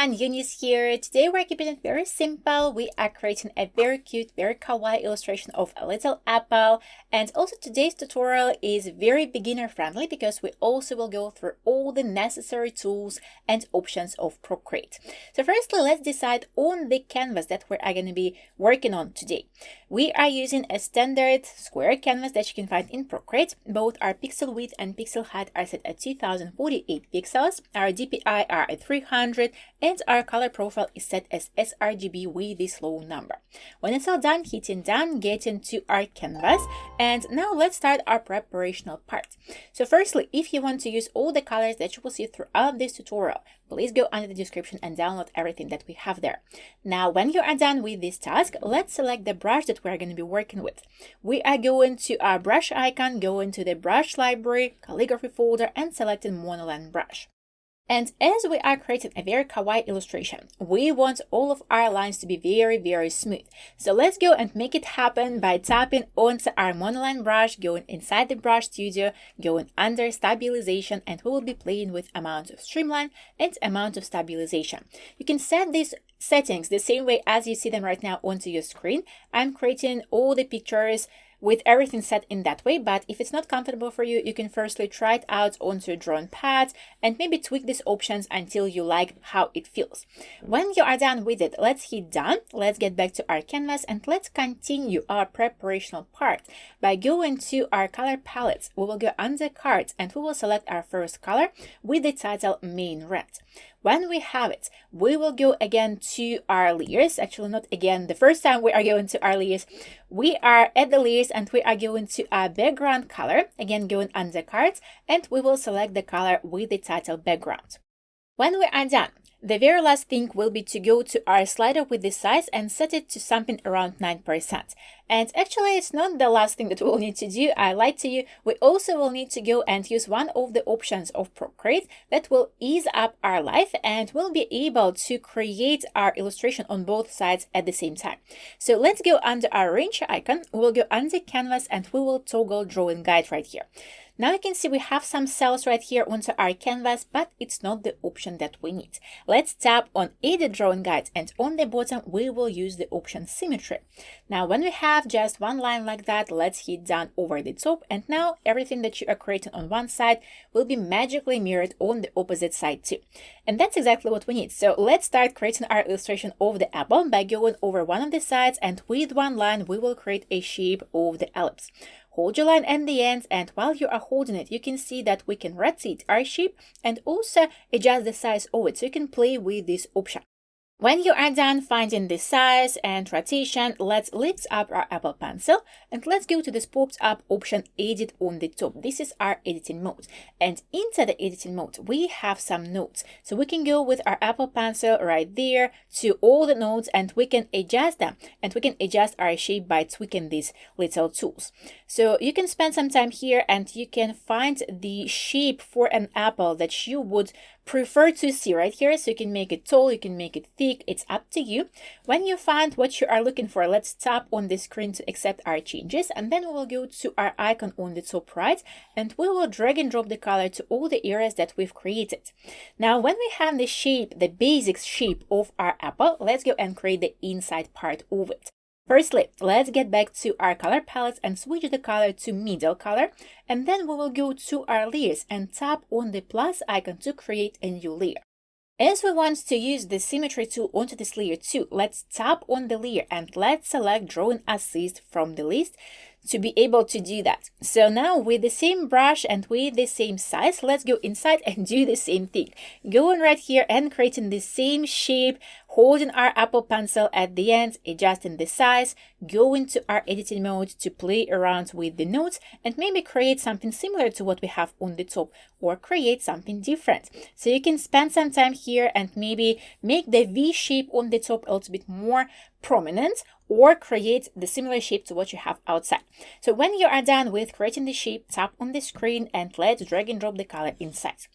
everyone, Eunice here. Today we're keeping it very simple. We are creating a very cute, very kawaii illustration of a little apple. And also today's tutorial is very beginner friendly because we also will go through all the necessary tools and options of Procreate. So firstly, let's decide on the canvas that we're going to be working on today. We are using a standard square canvas that you can find in Procreate. Both our pixel width and pixel height are set at 2048 pixels. Our DPI are at 300 and our color profile is set as sRGB with this low number. When it's all done, hitting done, getting to our canvas, and now let's start our preparational part. So firstly, if you want to use all the colors that you will see throughout this tutorial, please go under the description and download everything that we have there. Now, when you are done with this task, let's select the brush that we're going to be working with. We are going to our brush icon, go into the brush library, calligraphy folder, and selecting monoline brush. And as we are creating a very kawaii illustration, we want all of our lines to be very smooth. So let's go and make it happen by tapping onto our monoline brush, going inside the brush studio, going under stabilization, and we will be playing with amount of streamline and amount of stabilization. You can set these settings the same way as you see them right now onto your screen. I'm creating all the pictures with everything set in that way, but if it's not comfortable for you, you can firstly try it out onto a drawing pad and maybe tweak these options until you like how it feels. When you are done with it, let's hit done. Let's get back to our canvas and let's continue our preparational part by going to our color palettes. We will go under cards and we will select our first color with the title main red. When we have it, we will go again to our layers. Actually, not again. The first time we are going to our layers, we are at the layers and we are going to our background color. Again, going under cards, and we will select the color with the title background. When we are done, the very last thing will be to go to our slider with the size and set it to something around 9%. And actually, it's not the last thing that we'll need to do. I lied to you. We also will need to go and use one of the options of Procreate that will ease up our life and we'll be able to create our illustration on both sides at the same time. So let's go under our range icon. We'll go under canvas and we will toggle drawing guide right here. Now you can see we have some cells right here onto our canvas, but it's not the option that we need. Let's tap on Edit Drawing Guide, and on the bottom we will use the option Symmetry. Now when we have just one line like that, let's hit down over the top, and now everything that you are creating on one side will be magically mirrored on the opposite side too. And that's exactly what we need. So let's start creating our illustration of the apple by going over one of the sides, and with one line we will create a shape of the ellipse. Hold your line at the end, and while you are holding it, you can see that we can rotate our shape and also adjust the size of it, so you can play with this option. When you are done finding the size and rotation, let's lift up our Apple Pencil and let's go to this popped up option Edit on the top. This is our editing mode, and into the editing mode we have some nodes. So we can go with our Apple Pencil right there to all the nodes and we can adjust them, and we can adjust our shape by tweaking these little tools. So you can spend some time here and you can find the shape for an apple that you would prefer to see right here. So you can make it tall, you can make it thick, it's up to you. When you find what you are looking for, let's tap on the screen to accept our changes, and then we will go to our icon on the top right and we will drag and drop the color to all the areas that we've created. Now when we have the shape, the basic shape of our apple, let's go and create the inside part of it. Firstly, let's get back to our color palettes and switch the color to middle color, and then we will go to our layers and tap on the plus icon to create a new layer. As we want to use the Symmetry Tool onto this layer too, let's tap on the layer and let's select Drawing Assist from the list to be able to do that. So now with the same brush and with the same size, let's go inside and do the same thing. Going right here and creating the same shape, holding our Apple Pencil at the end, adjusting the size, go into our editing mode to play around with the nodes and maybe create something similar to what we have on the top or create something different. So you can spend some time here and maybe make the V shape on the top a little bit more prominent or create the similar shape to what you have outside. So when you are done with creating the shape, tap on the screen and let's drag and drop the color inside.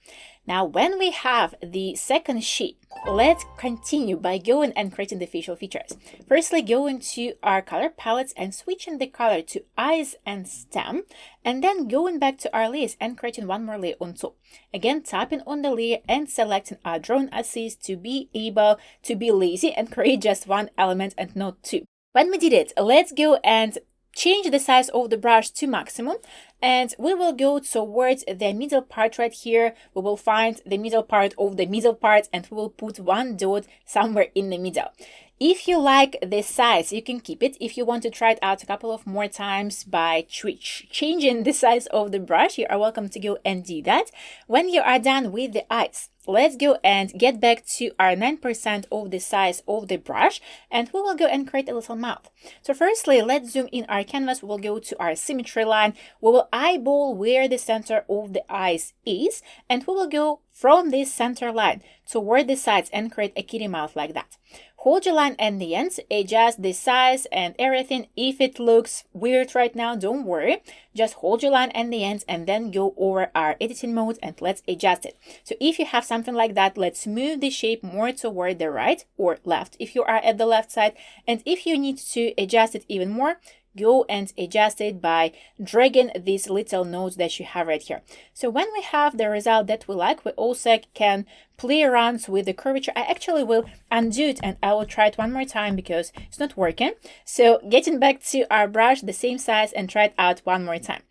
Now, when we have the second shape, let's continue by going and creating the facial features. Firstly, going to our color palettes and switching the color to eyes and stem, and then going back to our layers and creating one more layer on top. Again, tapping on the layer and selecting our drone assist to be able to be lazy and create just one element and not two. When we did it, let's go and change the size of the brush to maximum, and we will go towards the middle part right here. We will find the middle part of the middle part and we will put one dot somewhere in the middle. If you like this size, you can keep it. If you want to try it out a couple of more times by changing the size of the brush, you are welcome to go and do that. When you are done with the eyes, let's go and get back to our 9% of the size of the brush, and we will go and create a little mouth. So firstly, let's zoom in our canvas. We will go to our symmetry line. We will eyeball where the center of the eyes is, and we will go from this center line toward the sides and create a kitty mouth like that. Hold your line at the ends, adjust the size and everything. If it looks weird right now, don't worry. Just hold your line at the ends and then go over our editing mode and let's adjust it. So if you have something like that, let's move the shape more toward the right or left if you are at the left side. And if you need to adjust it even more, go and adjust it by dragging these little nodes that you have right here. So when we have the result that we like, we also can play around with the curvature. I actually will undo it and I will try it one more time because it's not working. So getting back to our brush, the same size, and try it out one more time.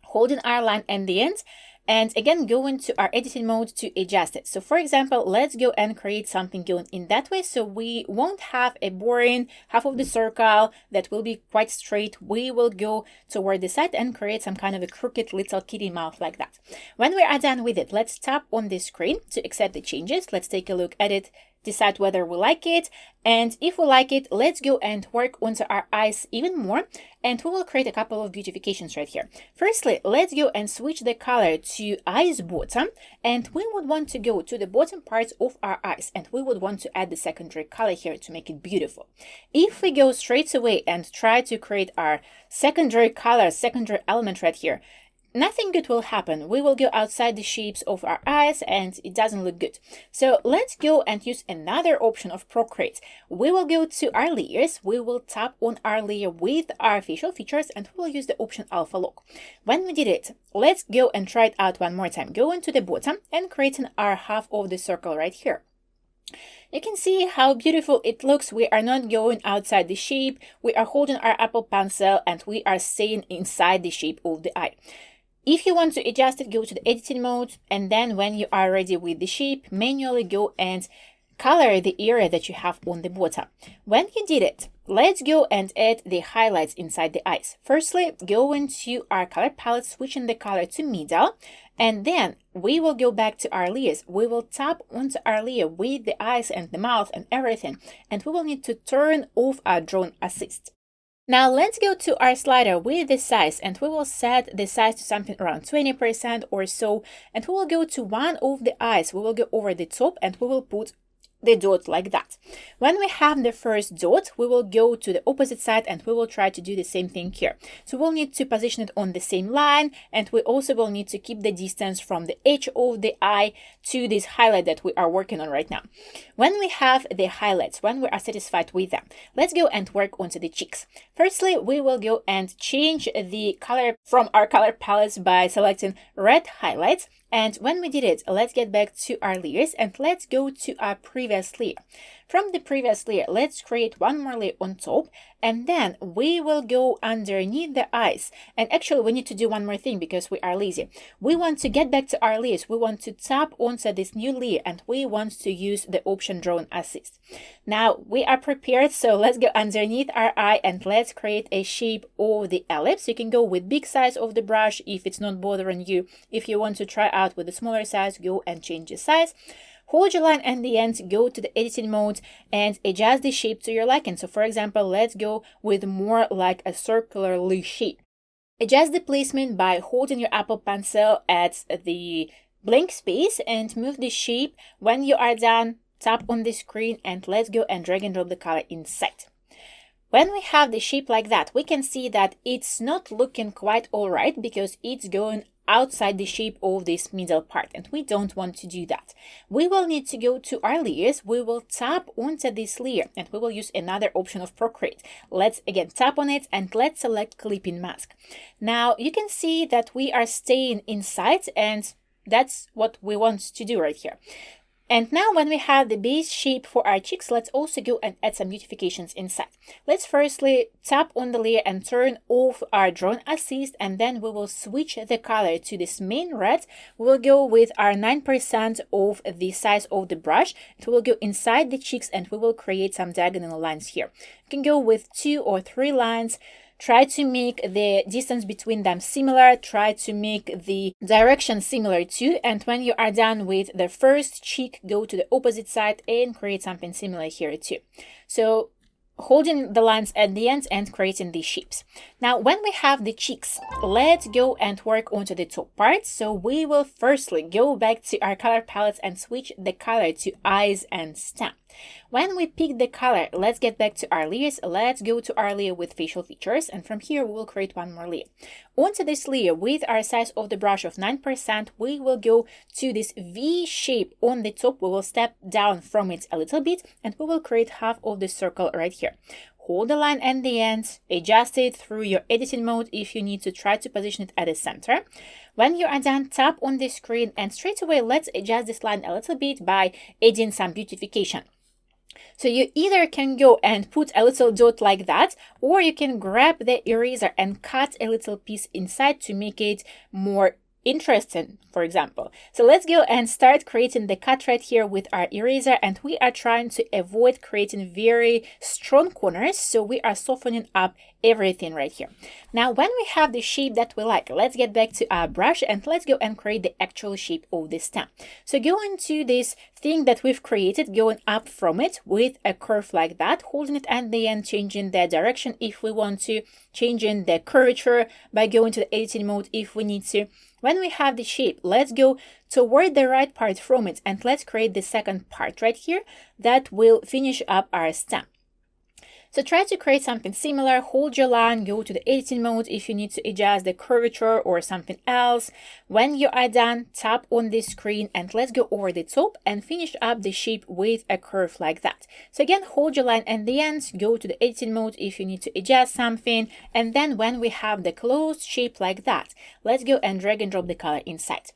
Holding our line at the end, and again going to our editing mode to adjust it. So for example, let's go and create something going in that way so we won't have a boring half of the circle that will be quite straight. We will go toward the side and create some kind of a crooked little kitty mouth like that. When we are done with it, let's tap on the screen to accept the changes. Let's take a look at it, decide whether we like it, and if we like it, let's go and work onto our eyes even more, and we will create a couple of beautifications right here. Firstly, let's go and switch the color to eyes bottom, and we would want to go to the bottom parts of our eyes, and we would want to add the secondary color here to make it beautiful. If we go straight away and try to create our secondary color, secondary element right here, nothing good will happen. We will go outside the shapes of our eyes and it doesn't look good. So let's go and use another option of Procreate. We will go to our layers. We will tap on our layer with our facial features and we will use the option Alpha Lock. When we did it, let's go and try it out one more time. Go into the bottom and creating our half of the circle right here. You can see how beautiful it looks. We are not going outside the shape. We are holding our Apple Pencil and we are staying inside the shape of the eye. If you want to adjust it, go to the editing mode, and then when you are ready with the shape, manually go and color the area that you have on the bottom. When you did it, let's go and add the highlights inside the eyes. Firstly, go into our color palette, switching the color to middle, and then we will go back to our layers. We will tap onto our layer with the eyes and the mouth and everything, and we will need to turn off our drone assist. Now let's go to our slider with the size, and we will set the size to something around 20% or so, and we will go to one of the eyes. We will go over the top and we will put the dot like that. When we have the first dot, we will go to the opposite side and we will try to do the same thing here. So we'll need to position it on the same line, and we also will need to keep the distance from the edge of the eye to this highlight that we are working on right now. When we have the highlights, when we are satisfied with them, let's go and work onto the cheeks. Firstly, we will go and change the color from our color palettes by selecting red highlights. And when we did it, let's get back to our layers and let's go to our previous layer. From the previous layer, let's create one more layer on top, and then we will go underneath the eyes. And actually, we need to do one more thing because we are lazy. We want to get back to our layers. We want to tap onto this new layer and we want to use the option Drone Assist. Now we are prepared, so let's go underneath our eye and let's create a shape of the ellipse. You can go with big size of the brush if it's not bothering you. If you want to try out with a smaller size, go and change the size. Hold your line at the end, go to the editing mode and adjust the shape to your liking. So for example, let's go with more like a circular shape. Adjust the placement by holding your Apple Pencil at the blank space and move the shape. When you are done, tap on the screen and let's go and drag and drop the color inside. When we have the shape like that, we can see that it's not looking quite all right because it's going outside the shape of this middle part, and we don't want to do that. We will need to go to our layers. We will tap onto this layer and we will use another option of Procreate. Let's again tap on it and let's select clipping mask. Now you can see that we are staying inside, and that's what we want to do right here. And now when we have the base shape for our cheeks, let's also go and add some beautifications inside. Let's firstly tap on the layer and turn off our drawing assist, and then we will switch the color to this main red. We'll go with our 9% of the size of the brush. We will go inside the cheeks and we will create some diagonal lines here. You can go with 2 or 3 lines. Try to make the distance between them similar, try to make the direction similar too, and when you are done with the first cheek, go to the opposite side and create something similar here too. So holding the lines at the end and creating these shapes. Now when we have the cheeks, let's go and work onto the top part. So we will firstly go back to our color palettes and switch the color to eyes and stem. When we pick the color, let's get back to our layers. Let's go to our layer with facial features, and from here we will create one more layer. Onto this layer with our size of the brush of 9%, we will go to this V shape on the top. We will step down from it a little bit and we will create half of the circle right here. Hold the line at the end, adjust it through your editing mode if you need to, try to position it at the center. When you are done, tap on the screen and straight away let's adjust this line a little bit by adding some beautification. So you either can go and put a little dot like that, or you can grab the eraser and cut a little piece inside to make it more interesting, for example. So let's go and start creating the cut right here with our eraser, and we are trying to avoid creating very strong corners, so we are softening up everything right here. Now when we have the shape that we like, let's get back to our brush and let's go and create the actual shape of the stem. So go into this thing that we've created, going up from it with a curve like that, holding it at the end, changing the direction if we want to, changing the curvature by going to the editing mode if we need to. When we have the shape, let's go toward the right part from it and let's create the second part right here that will finish up our stem. So try to create something similar, hold your line, go to the editing mode if you need to adjust the curvature or something else. When you are done, tap on this screen and let's go over the top and finish up the shape with a curve like that. So again, hold your line at the end, go to the editing mode if you need to adjust something, and then when we have the closed shape like that, let's go and drag and drop the color inside.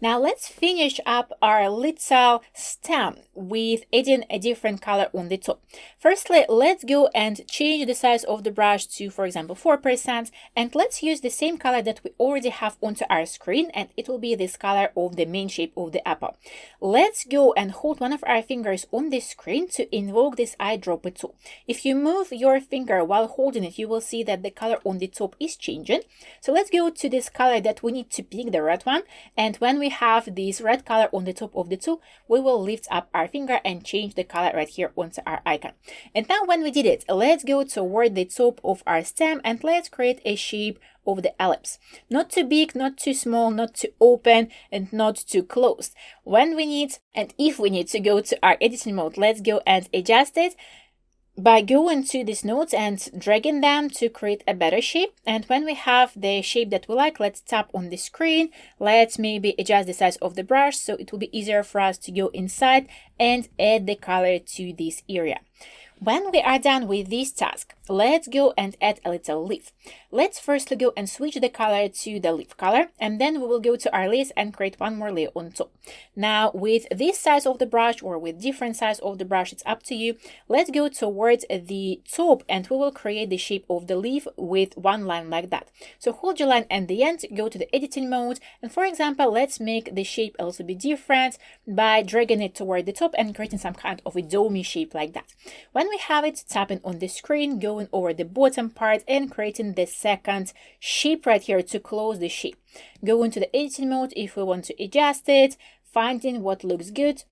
Now let's finish up our little stem with adding a different color on the top. Firstly, let's go and change the size of the brush to, for example, 4%, and let's use the same color that we already have onto our screen, and it will be this color of the main shape of the apple. Let's go and hold one of our fingers on the screen to invoke this eyedropper tool. If you move your finger while holding it, you will see that the color on the top is changing. So let's go to this color that we need to pick, the red one, and when we have this red color on the top of the tool, we will lift up our finger and change the color right here onto our icon. And now when we did it, let's go toward the top of our stem and let's create a shape of the ellipse. Not too big, not too small, not too open, and not too closed. When we need, and if we need to go to our editing mode, let's go and adjust it by going to these nodes and dragging them to create a better shape. And when we have the shape that we like, let's tap on the screen. Let's maybe adjust the size of the brush so it will be easier for us to go inside and add the color to this area. When we are done with this task, let's go and add a little leaf. Let's firstly go and switch the color to the leaf color, and then we will go to our layers and create one more layer on top. Now with this size of the brush or with different size of the brush, it's up to you. Let's go towards the top and we will create the shape of the leaf with one line like that. So hold your line at the end, go to the editing mode, and for example, let's make the shape a little bit different by dragging it toward the top and creating some kind of a domey shape like that. When we have it, tapping on the screen, going over the bottom part and creating the second shape right here to close the shape. Go into the editing mode if we want to adjust it, finding what looks good.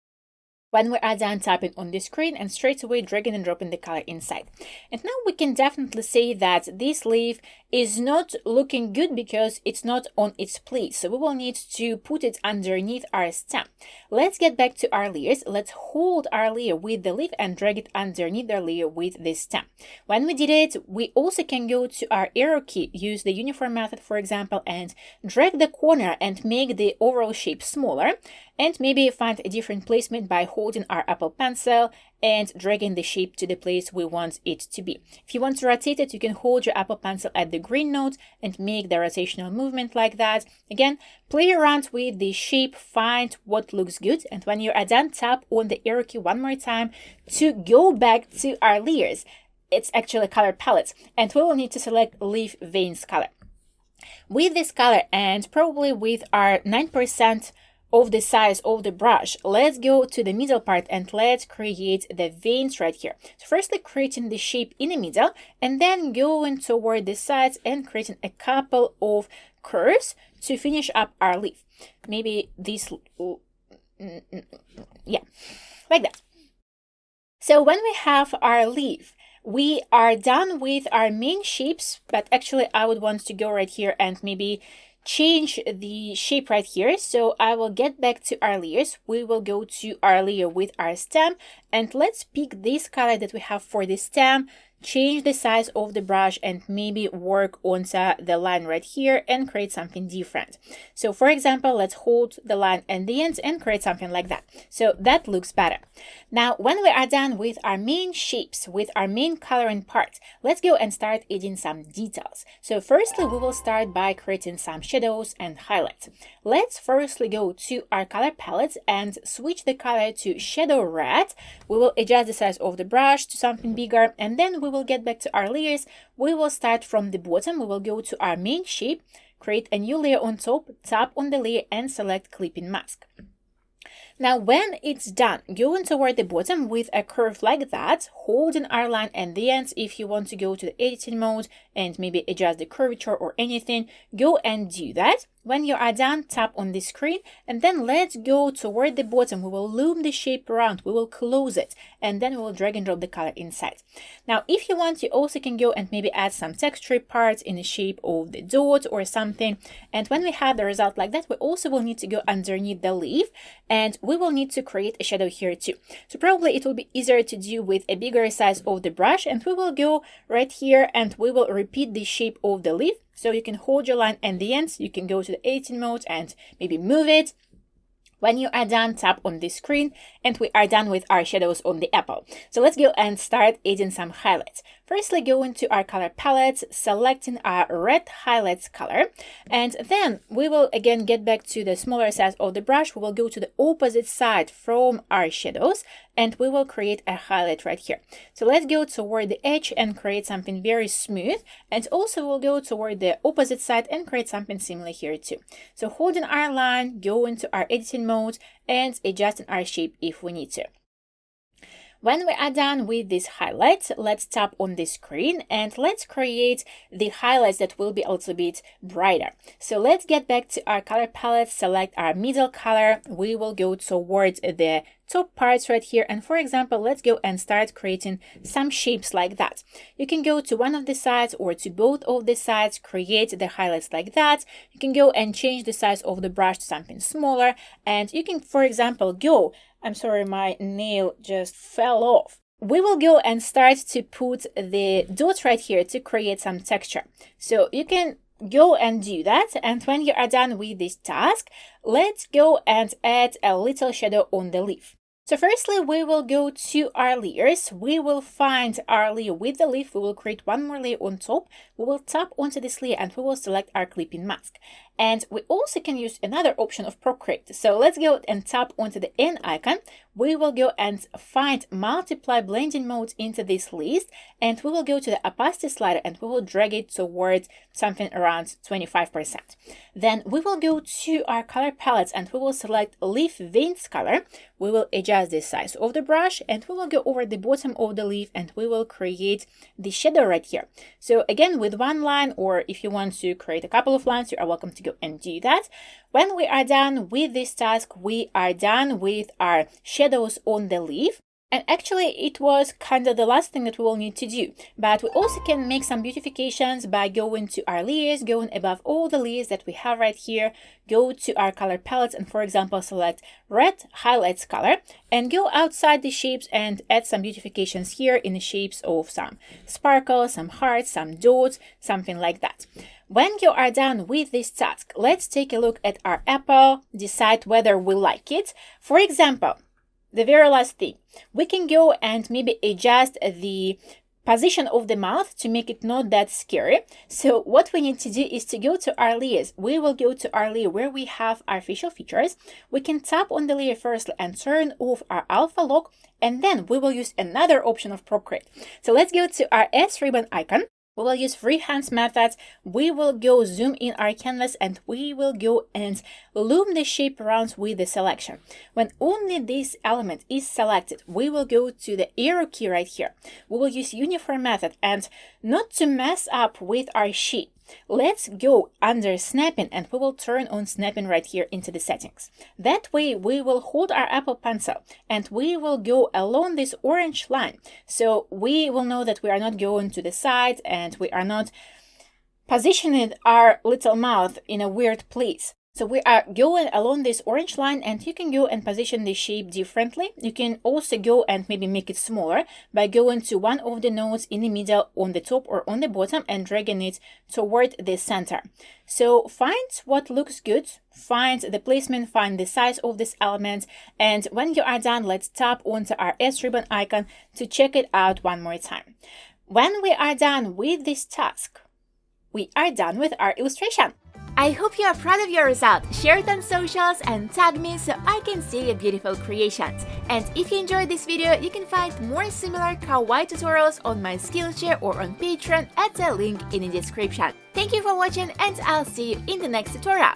when we are done tapping on the screen and straight away dragging and dropping the color inside. And now we can definitely say that this leaf is not looking good because it's not on its place. So we will need to put it underneath our stem. Let's get back to our layers. Let's hold our layer with the leaf and drag it underneath the layer with the stem. When we did it, we also can go to our arrow key, use the uniform method, for example, and drag the corner and make the overall shape smaller. And maybe find a different placement by holding our Apple Pencil and dragging the shape to the place we want it to be. If you want to rotate it, you can hold your Apple Pencil at the green node and make the rotational movement like that. Again, play around with the shape, find what looks good. And when you are done, tap on the arrow key one more time to go back to our layers. It's actually color palettes, and we will need to select leaf veins color. With this color and probably with our 9% of the size of the brush, let's go to the middle part and let's create the veins right here. So firstly creating the shape in the middle and then going toward the sides and creating a couple of curves to finish up our leaf. Maybe this, yeah, like that. So when we have our leaf, we are done with our main shapes, but actually I would want to go right here and maybe change the shape right here. So I will get back to our layers. We will go to our layer with our stem and let's pick this color that we have for the stem, change the size of the brush and maybe work onto the line right here and create something different. So for example, let's hold the line and the ends and create something like that. So that looks better. Now, when we are done with our main shapes, with our main coloring part, let's go and start adding some details. So firstly, we will start by creating some shadows and highlights. Let's firstly go to our color palettes and switch the color to shadow red. We will adjust the size of the brush to something bigger and then we will get back to our layers. We will start from the bottom. We will go to our main shape, create a new layer on top, tap on the layer and select clipping mask. Now, when it's done, going toward the bottom with a curve like that, holding our line and the ends. If you want to go to the editing mode and maybe adjust the curvature or anything, go and do that. When you are done, tap on the screen and then let's go toward the bottom. We will loom the shape around, we will close it, and then we will drag and drop the color inside. Now, if you want, you also can go and maybe add some texture parts in the shape of the dot or something. And when we have the result like that, we also will need to go underneath the leaf and we will need to create a shadow here too. So probably it will be easier to do with a bigger size of the brush, and we will go right here and we will repeat the shape of the leaf. So you can hold your line and the ends, you can go to the editing mode and maybe move it. When you are done, tap on the screen and we are done with our shadows on the apple. So let's go and start adding some highlights. Firstly, go into our color palettes, selecting our red highlights color, and then we will again get back to the smaller size of the brush. We will go to the opposite side from our shadows and we will create a highlight right here. So let's go toward the edge and create something very smooth, and also we'll go toward the opposite side and create something similar here too. So holding our line, go into our editing mode and adjusting our shape if we need to. When we are done with this highlight, let's tap on the screen and let's create the highlights that will be a little bit brighter. So let's get back to our color palette, select our middle color. We will go towards the top parts right here, and for example, let's go and start creating some shapes like that. You can go to one of the sides or to both of the sides, create the highlights like that. You can go and change the size of the brush to something smaller, and you can, for example, go, I'm sorry, my nail just fell off. We will go and start to put the dots right here to create some texture. So you can go and do that, and when you are done with this task, let's go and add a little shadow on the leaf. So firstly, we will go to our layers. We will find our layer with the leaf. We will create one more layer on top. We will tap onto this layer and we will select our clipping mask. And we also can use another option of Procreate. So let's go and tap onto the N icon. We will go and find multiply blending mode into this list, and we will go to the opacity slider and we will drag it towards something around 25%. Then we will go to our color palettes and we will select leaf veins color. We will adjust the size of the brush and we will go over the bottom of the leaf and we will create the shadow right here. So again, with one line, or if you want to create a couple of lines, you are welcome to to go and do that. When we are done with this task, we are done with our shadows on the leaf. And actually, it was kind of the last thing that we will need to do. But we also can make some beautifications by going to our layers, going above all the layers that we have right here, go to our color palettes and, for example, select red highlights color and go outside the shapes and add some beautifications here in the shapes of some sparkles, some hearts, some dots, something like that. When you are done with this task, let's take a look at our apple, decide whether we like it. For example, the very last thing, we can go and maybe adjust the position of the mouth to make it not that scary. So what we need to do is to go to our layers. We will go to our layer where we have our facial features. We can tap on the layer first and turn off our alpha lock, and then we will use another option of Procreate. So let's go to our S ribbon icon. We will use freehand methods. We will go zoom in our canvas and we will go and loom the shape around with the selection. When only this element is selected, we will go to the arrow key right here. We will use uniform method, and not to mess up with our shape, let's go under snapping and we will turn on snapping right here into the settings. That way we will hold our Apple Pencil and we will go along this orange line. So we will know that we are not going to the side and we are not positioning our little mouth in a weird place. So we are going along this orange line, and you can go and position the shape differently. You can also go and maybe make it smaller by going to one of the nodes in the middle, on the top or on the bottom, and dragging it toward the center. So find what looks good, find the placement, find the size of this element, and when you are done, let's tap onto our S ribbon icon to check it out one more time. When we are done with this task, we are done with our illustration. I hope you are proud of your result. Share it on socials and tag me so I can see your beautiful creations. And if you enjoyed this video, you can find more similar kawaii tutorials on my Skillshare or on Patreon at the link in the description. Thank you for watching, and I'll see you in the next tutorial.